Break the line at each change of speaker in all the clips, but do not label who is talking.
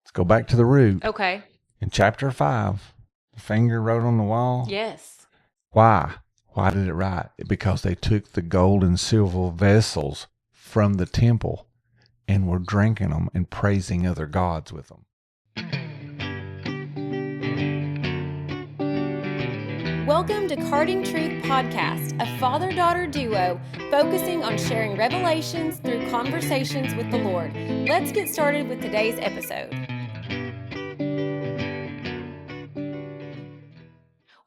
Let's go back to the root.
Okay.
In chapter 5, the finger wrote on the wall.
Yes.
Why? Why did it write? Because they took the gold and silver vessels from the temple and were drinking them and praising other gods with them.
Welcome to Carting Truth Podcast, a father-daughter duo focusing on sharing revelations through conversations with the Lord. Let's get started with today's episode.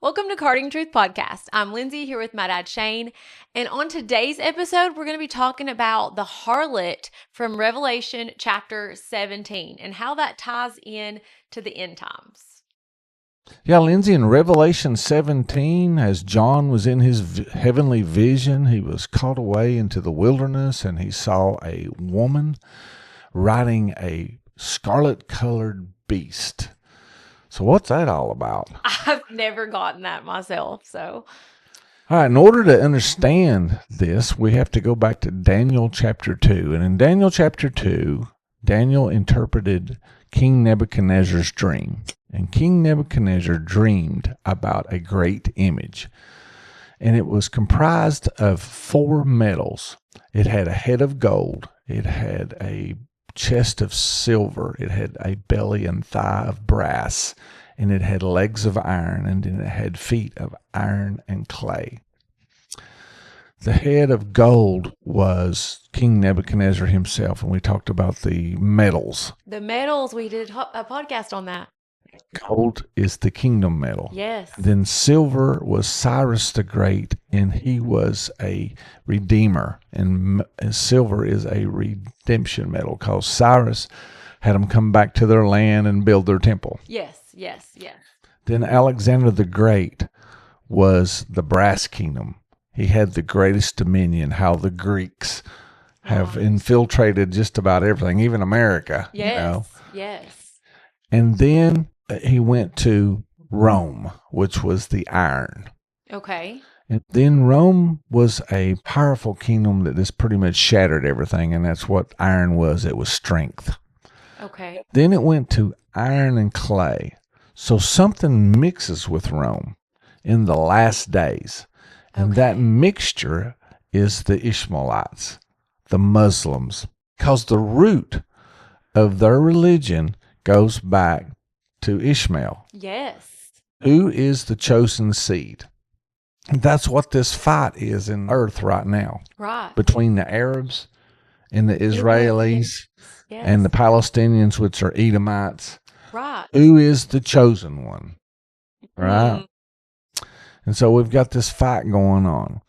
Welcome to Carting Truth Podcast. I'm Lindsay here with my dad Shane, and on today's episode, we're going to be talking about the harlot from Revelation chapter 17 and how that ties in to the end times.
Yeah, Lindsay, in Revelation 17, as John was in his heavenly vision, he was caught away into the wilderness and he saw a woman riding a scarlet-colored beast. So what's that all about?
I've never gotten that myself, so.
All right, in order to understand this, we have to go back to Daniel chapter 2. And in Daniel chapter 2, Daniel interpreted King Nebuchadnezzar's dream. And King Nebuchadnezzar dreamed about a great image. And it was comprised of 4 metals. It had a head of gold. It had a chest of silver. It had a belly and thigh of brass. And it had legs of iron. And then it had feet of iron and clay. The head of gold was King Nebuchadnezzar himself. And we talked about the metals.
The metals, we did a podcast on that.
Gold is the kingdom metal.
Yes.
Then silver was Cyrus the Great, and he was a redeemer. And silver is a redemption metal because Cyrus had them come back to their land and build their temple.
Yes.
Then Alexander the Great was the brass kingdom. He had the greatest dominion, how the Greeks have infiltrated just about everything, even America.
Yes.
And then he went to Rome, which was the iron.
Okay.
And then Rome was a powerful kingdom that just pretty much shattered everything, and that's what iron was. It was strength.
Okay.
Then it went to iron and clay. So something mixes with Rome in the last days. And that mixture is the Ishmaelites, the Muslims, because the root of their religion goes back to Ishmael.
Yes.
Who is the chosen seed? That's what this fight is in earth right now.
Right.
Between the Arabs and the Israelis
Yes.
and the Palestinians, which are Edomites.
Right.
Who is the chosen one? Right? And so we've got this fight going on.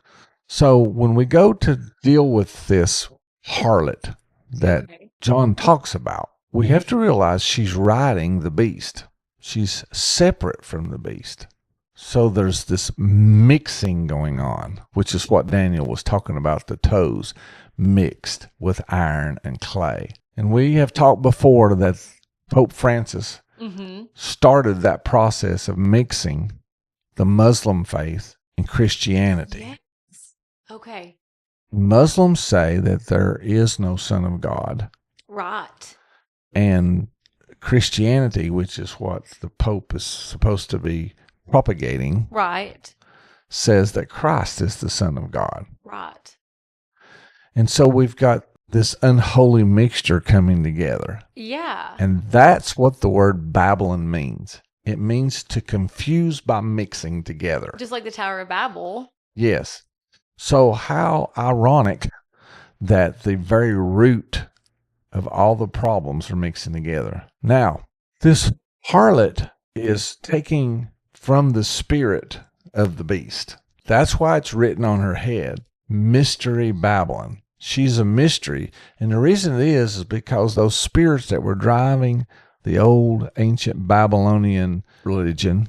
So when we go to deal with this harlot that John talks about, we have to realize she's riding the beast. She's separate from the beast. So there's this mixing going on, which is what Daniel was talking about, the toes mixed with iron and clay. And we have talked before that Pope Francis started that process of mixing the Muslim faith and Christianity.
Yes. Okay.
Muslims say that there is no Son of God.
Right.
And Christianity, which is what the Pope is supposed to be propagating,
Right.
says that Christ is the Son of God.
Right.
And so we've got this unholy mixture coming together.
Yeah.
And that's what the word Babylon means. It means to confuse by mixing together.
Just like the Tower of Babel.
Yes. So how ironic that the very root of all the problems are mixing together. Now, this harlot is taking from the spirit of the beast. That's why it's written on her head, Mystery Babylon. She's a mystery. And the reason it is because those spirits that were driving the old ancient Babylonian religion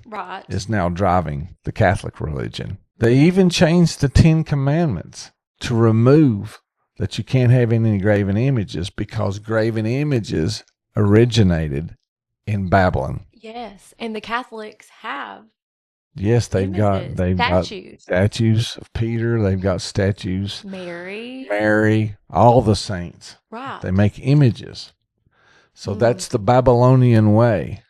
is now driving the Catholic religion. They even changed the 10 Commandments to remove that you can't have any graven images because graven images originated in Babylon.
Yes. And the Catholics have.
Yes, they've
images,
got
statues.
Statues of Peter. They've got statues.
Mary.
All the saints.
Right.
They make images. So that's the Babylonian way.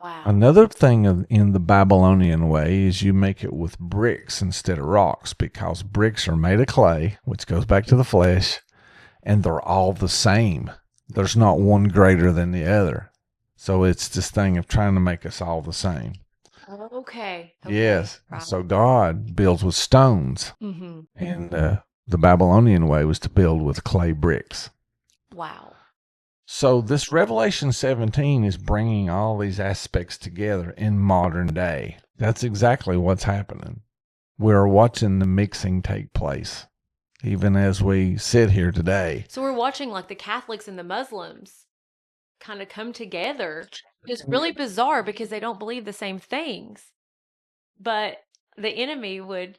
Wow.
Another thing in the Babylonian way is you make it with bricks instead of rocks, because bricks are made of clay, which goes back to the flesh, and they're all the same. There's not one greater than the other. So it's this thing of trying to make us all the same.
Okay.
Yes.
Right.
So God builds with stones, and the Babylonian way was to build with clay bricks.
Wow.
So this Revelation 17 is bringing all these aspects together in modern day. That's exactly what's happening. We're watching the mixing take place, even as we sit here today.
So we're watching like the Catholics and the Muslims kind of come together. It's really bizarre because they don't believe the same things. But the enemy would,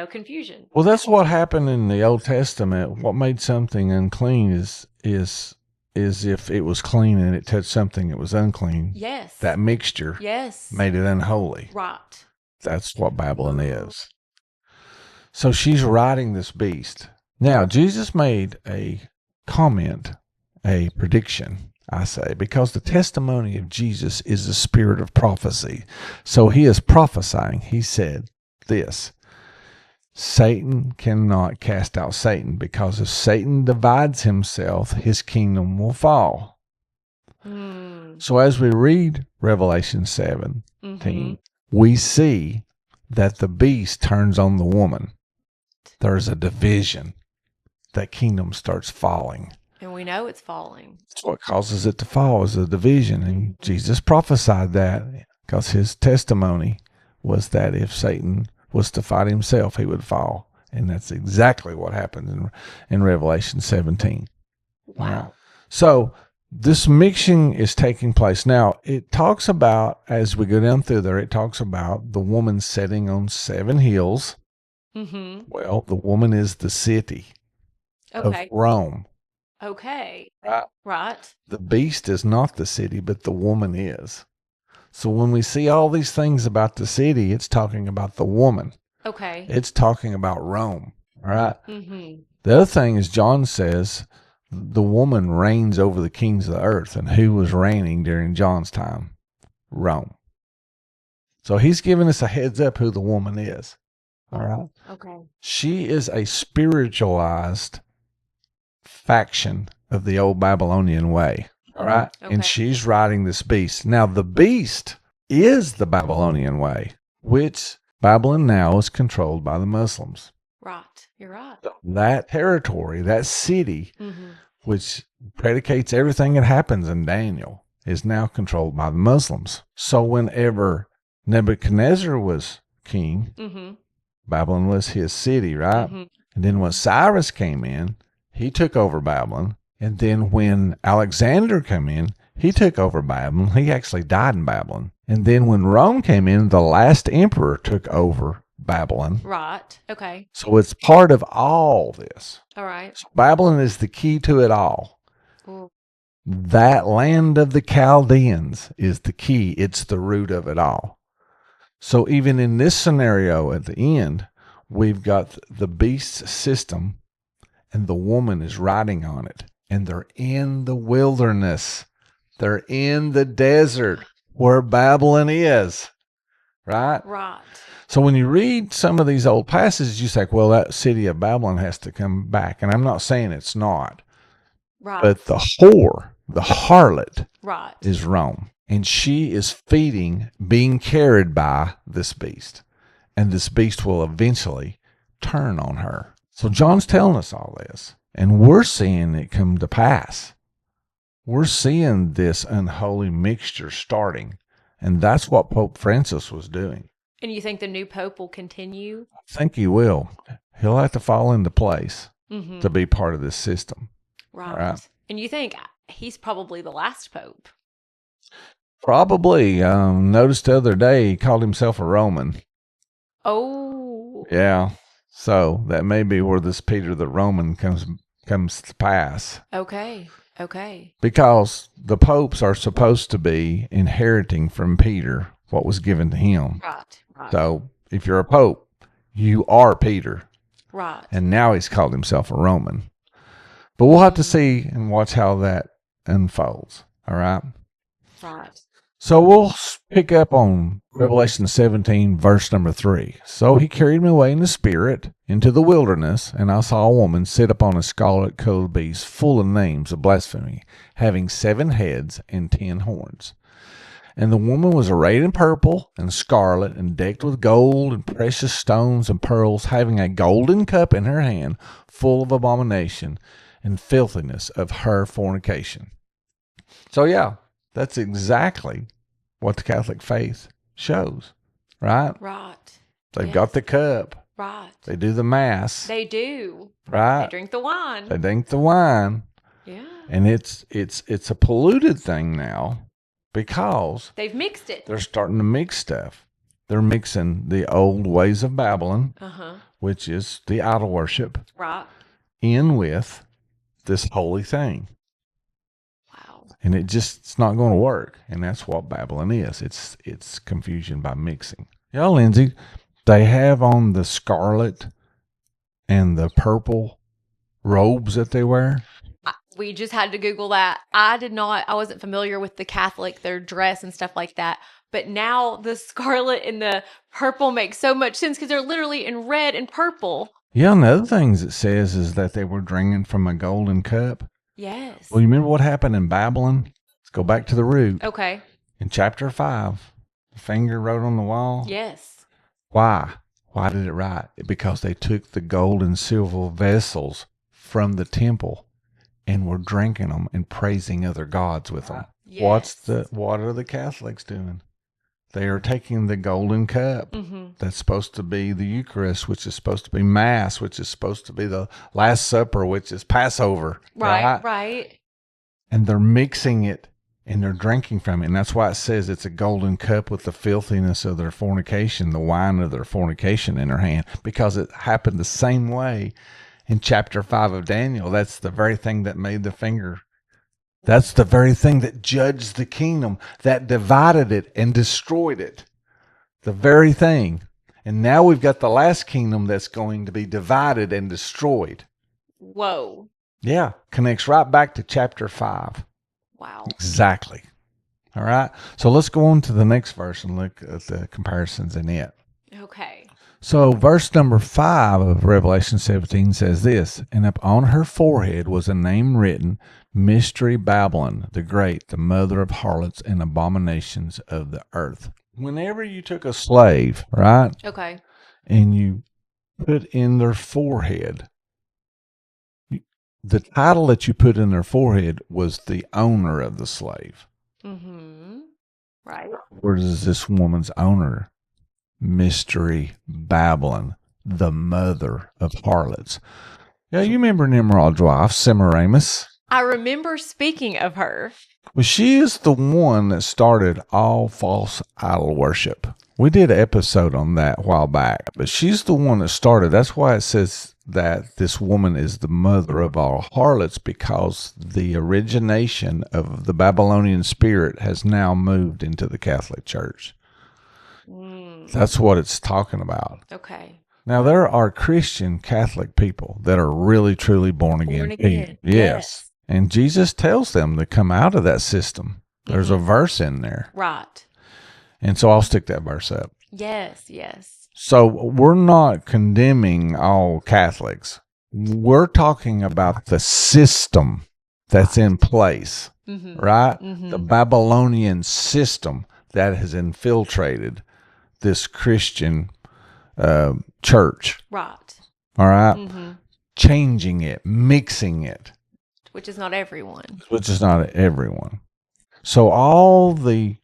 confusion.
Well, that's what happened in the Old Testament. What made something unclean is if it was clean and it touched something that was unclean.
Yes.
That mixture made it unholy.
Right.
That's what Babylon is. So she's riding this beast. Now, Jesus made a comment, a prediction, I say, because the testimony of Jesus is the spirit of prophecy. So he is prophesying. He said this: Satan cannot cast out Satan, because if Satan divides himself, his kingdom will fall. So as we read Revelation 17, we see that the beast turns on the woman. There's a division. That kingdom starts falling.
And we know it's falling.
That's what causes it to fall, is a division. And Jesus prophesied that, because his testimony was that if Satan was to fight himself, he would fall. And that's exactly what happened in Revelation 17.
Wow.
So this mixing is taking place. Now, it talks about, as we go down through there, it talks about the woman sitting on 7 hills. Well, the woman is the city of Rome.
Okay.
Right. The beast is not the city, but the woman is. So when we see all these things about the city, it's talking about the woman.
Okay.
It's talking about Rome, right? The other thing is, John says the woman reigns over the kings of the earth. And who was reigning during John's time? Rome. So he's giving us a heads up who the woman is. All right.
Okay.
She is a spiritualized faction of the old Babylonian way. All right.
Okay.
And she's riding this beast. Now, the beast is the Babylonian way, which Babylon now is controlled by the Muslims.
Right. You're right.
That territory, that city, which predicates everything that happens in Daniel, is now controlled by the Muslims. So whenever Nebuchadnezzar was king, Babylon was his city, right? And then when Cyrus came in, he took over Babylon. And then when Alexander came in, he took over Babylon. He actually died in Babylon. And then when Rome came in, the last emperor took over Babylon.
Right. Okay.
So it's part of all this.
All right.
So Babylon is the key to it all.
Ooh.
That land of the Chaldeans is the key. It's the root of it all. So even in this scenario at the end, we've got the beast system, and the woman is riding on it. And they're in the wilderness. They're in the desert where Babylon is. Right?
Right.
So when you read some of these old passages, you say, well, that city of Babylon has to come back. And I'm not saying it's not.
Right.
But the whore, the harlot,
right.
is Rome. And she is feeding, being carried by this beast. And this beast will eventually turn on her. So John's telling us all this. And we're seeing it come to pass. We're seeing this unholy mixture starting. And that's what Pope Francis was doing.
And you think the new pope will continue?
I think he will. He'll have to fall into place to be part of this system.
Right. And you think he's probably the last pope?
Probably. Noticed the other day he called himself a Roman.
Oh.
Yeah. So that may be where this Peter the Roman comes to pass.
Okay.
Because the popes are supposed to be inheriting from Peter what was given to him.
Right.
So if you're a pope, you are Peter.
Right.
And now he's called himself a Roman. But we'll have to see and watch how that unfolds. All right.
Right.
So we'll pick up on Revelation 17, verse number 3. So he carried me away in the spirit into the wilderness, and I saw a woman sit upon a scarlet-colored beast, full of names of blasphemy, having 7 heads and 10 horns. And the woman was arrayed in purple and scarlet, and decked with gold and precious stones and pearls, having a golden cup in her hand, full of abomination and filthiness of her fornication. So yeah, that's exactly what the Catholic faith shows, right?
Right.
They've got the cup.
Right.
They do the mass.
They do.
Right.
They drink the wine.
They drink the wine.
Yeah.
And it's a polluted thing now because
they've mixed it.
They're starting to mix stuff. They're mixing the old ways of Babylon, which is the idol worship,
right,
in with this holy thing.
Wow.
And it's not going to work. And that's what Babylon is. It's confusion by mixing. Yeah, Lindsay, they have on the scarlet and the purple robes that they wear.
We just had to Google that. I wasn't familiar with the Catholic, their dress and stuff like that. But now the scarlet and the purple make so much sense because they're literally in red and purple.
Yeah, and the other things it says is that they were drinking from a golden cup.
Yes.
Well, you remember what happened in Babylon? Let's go back to the root.
Okay.
In chapter 5, the finger wrote on the wall.
Yes.
Why? Why did it write? Because they took the gold and silver vessels from the temple and were drinking them and praising other gods with them.
Yes.
What are the Catholics doing? They are taking the golden cup that's supposed to be the Eucharist, which is supposed to be Mass, which is supposed to be the Last Supper, which is Passover.
Right.
And they're mixing it and they're drinking from it. And that's why it says it's a golden cup with the filthiness of their fornication, the wine of their fornication in their hand, because it happened the same way in chapter 5 of Daniel. That's the very thing that made the finger. That's the very thing that judged the kingdom, that divided it and destroyed it. The very thing. And now we've got the last kingdom that's going to be divided and destroyed.
Whoa.
Yeah, connects right back to chapter 5.
Wow.
Exactly. All right. So let's go on to the next verse and look at the comparisons in it.
Okay.
So verse number 5 of Revelation 17 says this, and upon her forehead was a name written, Mystery Babylon, the Great, the mother of harlots and abominations of the earth. Whenever you took a slave, right?
Okay.
And you put in their forehead, the title that you put in their forehead was the owner of the slave.
Right.
Where is this woman's owner? Mystery Babylon, the mother of harlots. Yeah, you remember Nimrod's wife, Semiramis?
I remember speaking of her.
Well, she is the one that started all false idol worship. We did an episode on that a while back, but she's the one that started. That's why it says that this woman is the mother of all harlots, because the origination of the Babylonian spirit has now moved into the Catholic Church. That's what it's talking about.
Okay.
Now, there are Christian Catholic people that are really, truly born again. Yes. And Jesus tells them to come out of that system. There's a verse in there.
Right.
And so I'll stick that verse up.
Yes.
So we're not condemning all Catholics. We're talking about the system that's in place, right? The Babylonian system that has infiltrated this Christian church.
Right.
All right? Changing it, mixing it.
Which is not everyone.
So all the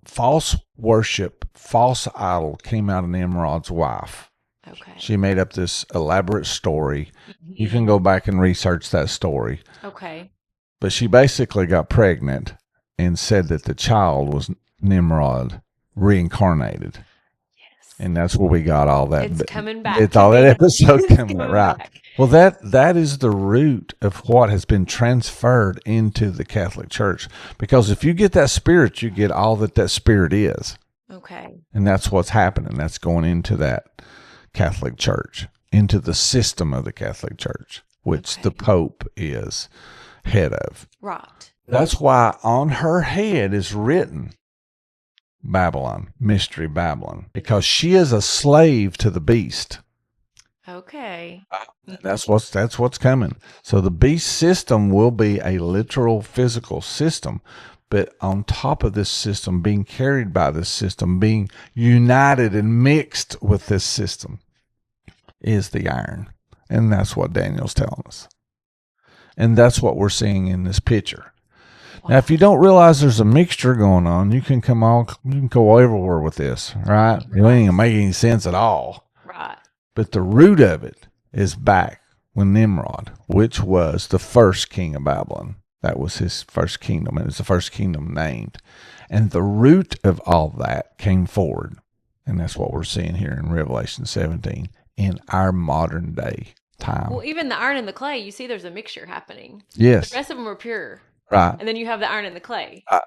false worship, false idol came out of Nimrod's wife.
Okay.
She made up this elaborate story. You can go back and research that story.
Okay.
But she basically got pregnant and said that the child was Nimrod reincarnated. Yes. And that's where we got all that.
It's coming back.
It's all that episode coming right. Back. Well, that is the root of what has been transferred into the Catholic Church. Because if you get that spirit, you get all that spirit is.
Okay.
And that's what's happening. That's going into that Catholic Church, into the system of the Catholic Church, which the Pope is head of.
Right.
That's why on her head is written Babylon, Mystery Babylon, because she is a slave to the beast.
Okay.
That's what's coming. So the beast system will be a literal physical system, but on top of this system, being carried by this system, being united and mixed with this system, is the iron. And that's what Daniel's telling us. And that's what we're seeing in this picture. Now, if you don't realize there's a mixture going on, you can go everywhere with this, right? It ain't gonna make any sense at all.
Right.
But the root of it is back when Nimrod, which was the first king of Babylon. That was his first kingdom, and it's the first kingdom named. And the root of all that came forward. And that's what we're seeing here in Revelation 17 in our modern day time.
Well, even the iron and the clay, you see there's a mixture happening.
Yes.
The rest of them are pure.
Right.
And then you have the iron and the clay.
Right.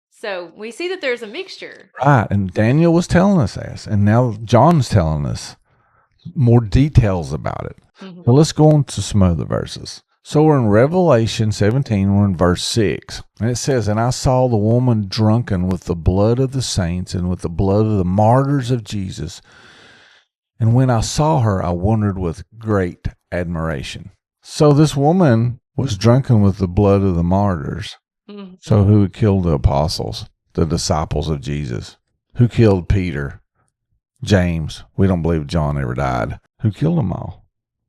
So we see that there's a mixture.
Right. And Daniel was telling us this. And now John's telling us more details about it.
Mm-hmm.
So let's go on to some other verses. So we're in Revelation 17, we're in verse 6. And it says, "And I saw the woman drunken with the blood of the saints and with the blood of the martyrs of Jesus. And when I saw her, I wondered with great admiration." So this woman was drunken with the blood of the martyrs.
Mm-hmm.
So who killed the apostles, the disciples of Jesus? Who killed Peter? James? We don't believe John ever died. Who killed them all?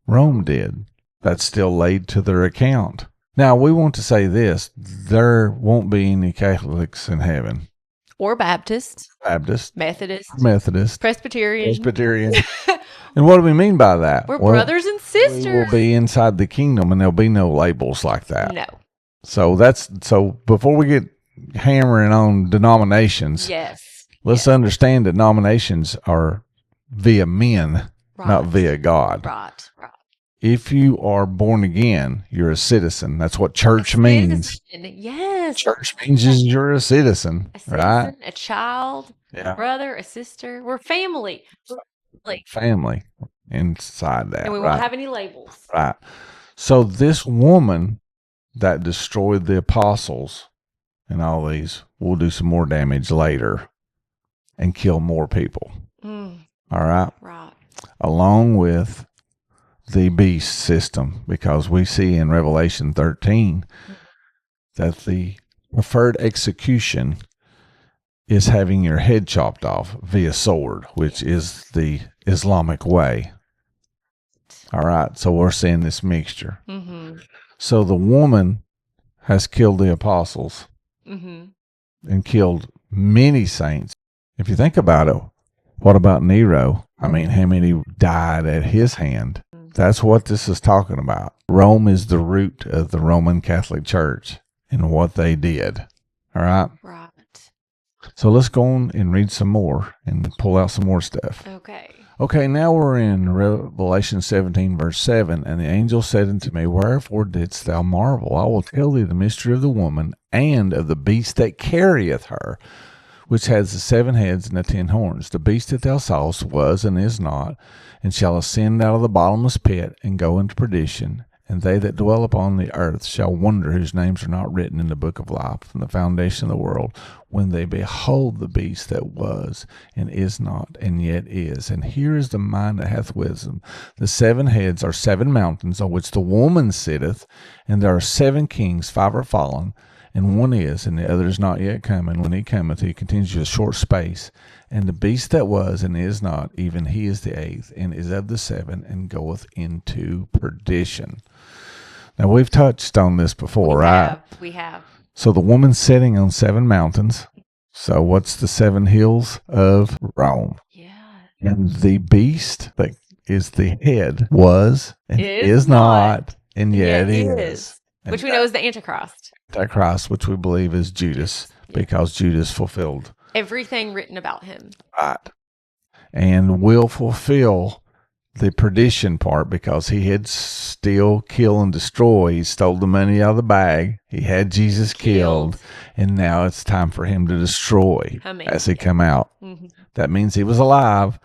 Rome did. That's still laid to their account. Now, we want to say this. There won't be any Catholics in heaven.
Or Baptist.
Baptist.
Methodist. Presbyterian.
And what do we mean by that?
We're brothers and sisters.
We will be inside the kingdom, and there'll be no labels like that.
No.
So before we get hammering on denominations,
yes,
let's understand that denominations are via men, not via God.
Right.
If you are born again, you're a citizen. That's what church means.
Yes.
Church means you're a citizen, right?
A child, a brother, a sister. We're family.
Family inside that.
And we won't have any labels.
Right. So this woman that destroyed the apostles and all these will do some more damage later and kill more people. All right?
Right.
Along with the beast system, because we see in Revelation 13 that the preferred execution is having your head chopped off via sword, which is the Islamic way. All right, so we're seeing this mixture.
Mm-hmm.
So the woman has killed the apostles and killed many saints. If you think about it, what about Nero? I mean, how many died at his hand? That's what this is talking about. Rome is the root of the Roman Catholic Church and what they did. All right?
Right.
So let's go on and read some more and pull out some more stuff. Okay, now we're in Revelation 17, verse 7. "And the angel said unto me, Wherefore didst thou marvel? I will tell thee the mystery of the woman and of the beast that carrieth her, which has the 7 heads and the 10 horns. The beast that thou sawest was and is not, and shall ascend out of the bottomless pit and go into perdition. And they that dwell upon the earth shall wonder whose names are not written in the book of life from the foundation of the world, when they behold the beast that was and is not and yet is. And here is the mind that hath wisdom. The 7 heads are 7 mountains on which the woman sitteth, and there are 7 kings, 5 are fallen, and one is, and the other is not yet come. And when he cometh, he continues a short space. And the beast that was and is not, even he is the 8th, and is of the 7, and goeth into perdition." Now, we've touched on this before, right?
We have.
So the woman's sitting on 7 mountains. So what's the 7 hills of Rome?
Yeah.
And the beast that is the head was and is not, and yet is.
Which we know is the Antichrist.
Antichrist, which we believe is Judas, because Judas fulfilled
everything written about him.
Right. And will fulfill the perdition part, because he had steal, kill, and destroy. He stole the money out of the bag. He had Jesus killed. And now it's time for him to destroy as he come out. Mm-hmm. That means he was alive.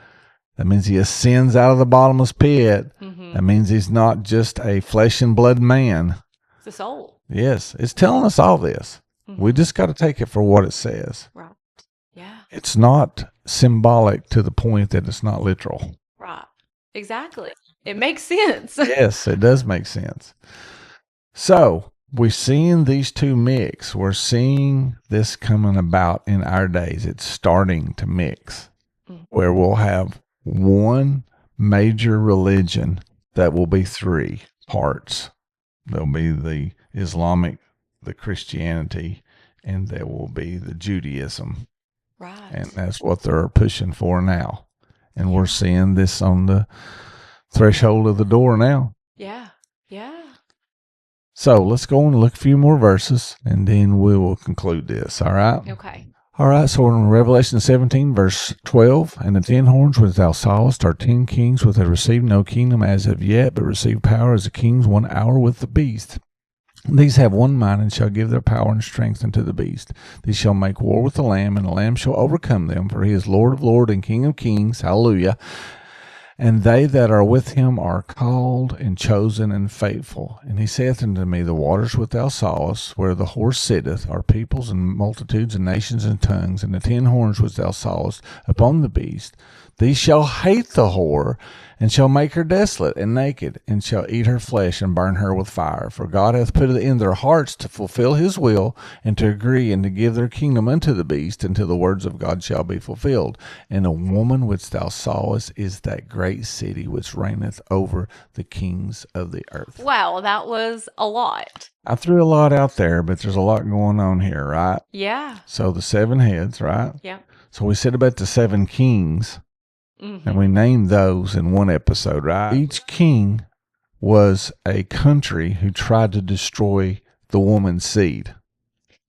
That means he ascends out of the bottomless pit. Mm-hmm. That means he's not just a flesh and blood man.
It's a soul.
Yes, it's telling us all this. We
Mhm.
just got to take it for what it says.
Right. Yeah.
It's not symbolic to the point that it's not literal.
Right. Exactly. It makes sense.
Yes, it does make sense. So we're seeing these two mix. We're seeing this coming about in our days. It's starting to mix, where we'll have one major religion that will be three parts. There'll be the Islamic, the Christianity, and there will be the Judaism.
Right.
And that's what they're pushing for now. And we're seeing this on the threshold of the door now.
Yeah. Yeah.
So let's go and look a few more verses, and then we will conclude this. All right?
Okay.
All right, so in Revelation 17, verse 12, and the 10 horns which thou sawest are 10 kings which have received no kingdom as of yet, but received power as the kings 1 hour with the beast. These have one mind and shall give their power and strength unto the beast. These shall make war with the Lamb, and the Lamb shall overcome them, for he is Lord of lords and King of kings. Hallelujah. And they that are with him are called and chosen and faithful. And he saith unto me, the waters which thou sawest, where the horse sitteth, are peoples and multitudes and nations and tongues. And the 10 horns which thou sawest upon the beast, these shall hate the whore, and shall make her desolate and naked, and shall eat her flesh and burn her with fire. For God hath put it in their hearts to fulfill his will, and to agree, and to give their kingdom unto the beast, until the words of God shall be fulfilled. And the woman which thou sawest is that great city which reigneth over the kings of the earth.
Wow, that was a lot.
I threw a lot out there, but there's a lot going on here, right?
Yeah.
So the 7 heads, right?
Yeah.
So we said about the 7 kings. And we named those in one episode, right? Each king was a country who tried to destroy the woman's seed.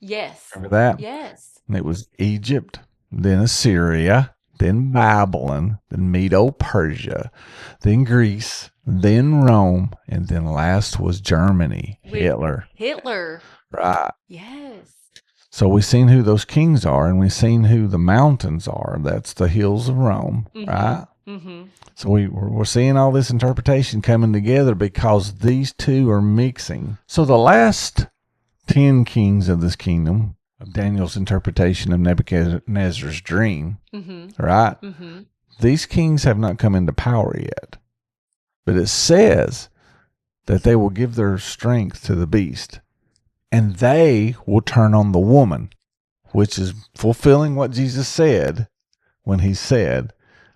Yes.
Remember that?
Yes.
And it was Egypt, then Assyria, then Babylon, then Medo-Persia, then Greece, then Rome, and then last was Germany, Hitler. Right.
Yes.
So we've seen who those kings are, and we've seen who the mountains are. That's the hills of Rome, right? So we're seeing all this interpretation coming together because these two are mixing. So the last 10 kings of this kingdom, of Daniel's interpretation of Nebuchadnezzar's dream, right? These kings have not come into power yet. But it says that they will give their strength to the beast. And they will turn on the woman, which is fulfilling what Jesus said when he said,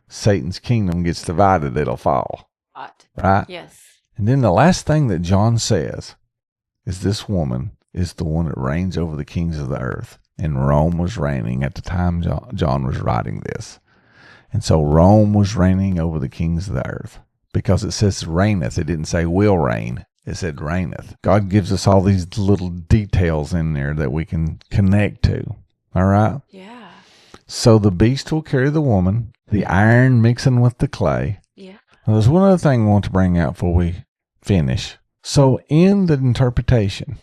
Satan's kingdom gets divided, it'll fall. Right?
Yes.
And then the last thing that John says is this woman is the one that reigns over the kings of the earth. And Rome was reigning at the time John was writing this. And so Rome was reigning over the kings of the earth. Because it says reigneth, it didn't say will reign. It said reigneth. God gives us all these little details in there that we can connect to. All right?
Yeah.
So the beast will carry the woman, the iron mixing with the clay.
Yeah.
Now, there's one other thing I want to bring out before we finish. So in the interpretation,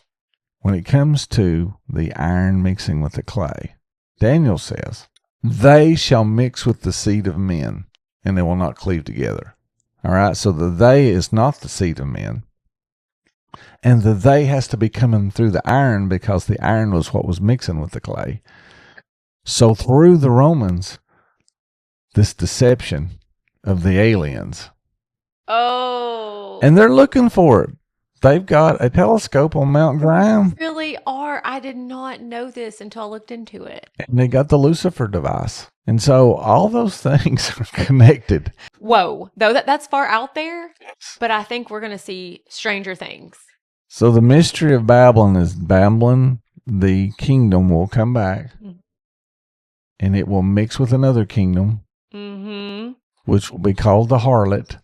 when it comes to the iron mixing with the clay, Daniel says, they shall mix with the seed of men, and they will not cleave together. All right? So the they is not the seed of men. And the they has to be coming through the iron because the iron was what was mixing with the clay. So through the Romans, this deception of the aliens.
Oh.
And they're looking for it. They've got a telescope on Mount Graham.
They really are. I did not know this until I looked into it.
And they got the Lucifer device. And so all those things are connected.
Whoa. Though that's far out there, but I think we're going to see stranger things.
So the mystery of Babylon is Babylon, the kingdom will come back. And it will mix with another kingdom, which will be called the harlot,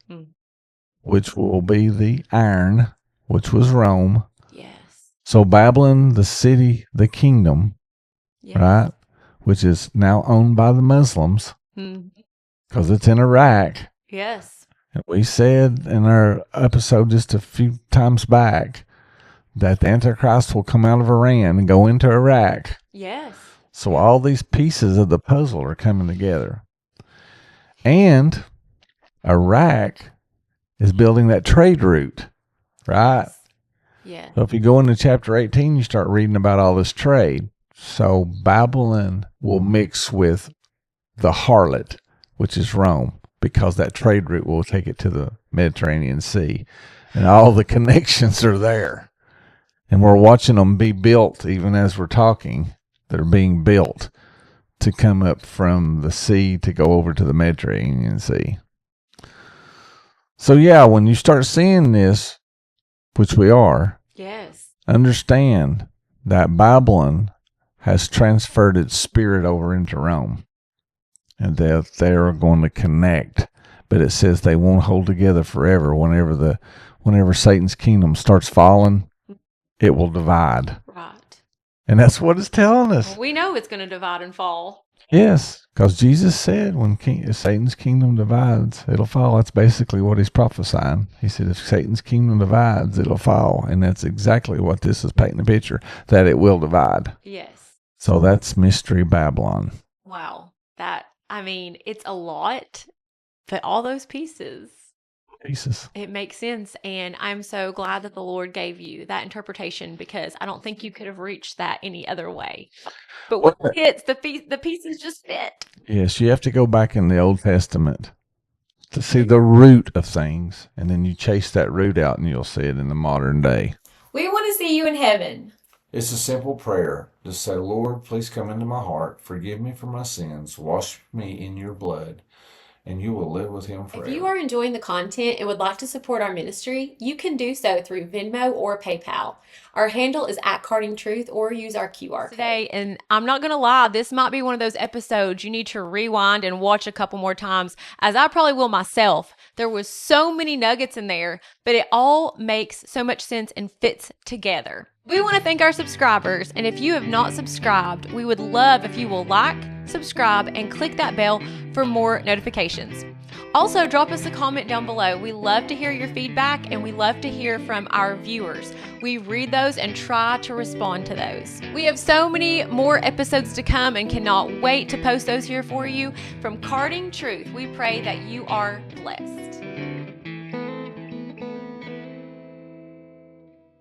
which will be the iron, which was Rome.
Yes.
So Babylon, the city, the kingdom, right, which is now owned by the Muslims because it's in Iraq.
Yes.
And we said in our episode just a few times back that the Antichrist will come out of Iran and go into Iraq.
Yes.
So all these pieces of the puzzle are coming together. And Iraq is building that trade route, right?
Yeah.
So if you go into chapter 18, you start reading about all this trade. So Babylon will mix with the harlot, which is Rome, because that trade route will take it to the Mediterranean Sea. And all the connections are there. And we're watching them be built, even as we're talking. They're being built to come up from the sea to go over to the Mediterranean Sea. So, yeah, when you start seeing this, which we are,
Yes.
understand that Babylon has transferred its spirit over into Rome and that they're going to connect. But it says they won't hold together forever. Whenever Satan's kingdom starts falling, it will divide.
Right.
And that's what it's telling us.
Well, we know it's going to divide and fall.
Yes, because Jesus said when Satan's kingdom divides, it'll fall. That's basically what he's prophesying. He said if Satan's kingdom divides, it'll fall. And that's exactly what this is painting the picture, that it will divide.
Yes.
So that's Mystery Babylon.
Wow. It's a lot, but all those pieces. It makes sense. And I'm so glad that the Lord gave you that interpretation, because I don't think you could have reached that any other way. But when it hits, the pieces just fit.
Yes, you have to go back in the Old Testament to see the root of things, and then you chase that root out and you'll see it in the modern day.
We want to see you in heaven.
It's a simple prayer. Just say, Lord, please come into my heart, forgive me for my sins, wash me in your blood, and you will live with him forever.
If you are enjoying the content and would like to support our ministry, you can do so through Venmo or PayPal. Our handle is @CardingTruth, or use our QR code. Today, and I'm not going to lie, this might be one of those episodes you need to rewind and watch a couple more times, as I probably will myself. There was so many nuggets in there, but it all makes so much sense and fits together. We want to thank our subscribers, and if you have not subscribed, we would love if you will like, subscribe, and click that bell for more notifications. Also, drop us a comment down below. We love to hear your feedback, and we love to hear from our viewers. We read those and try to respond to those. We have so many more episodes to come and cannot wait to post those here for you. From Carding Truth, we pray that you are blessed.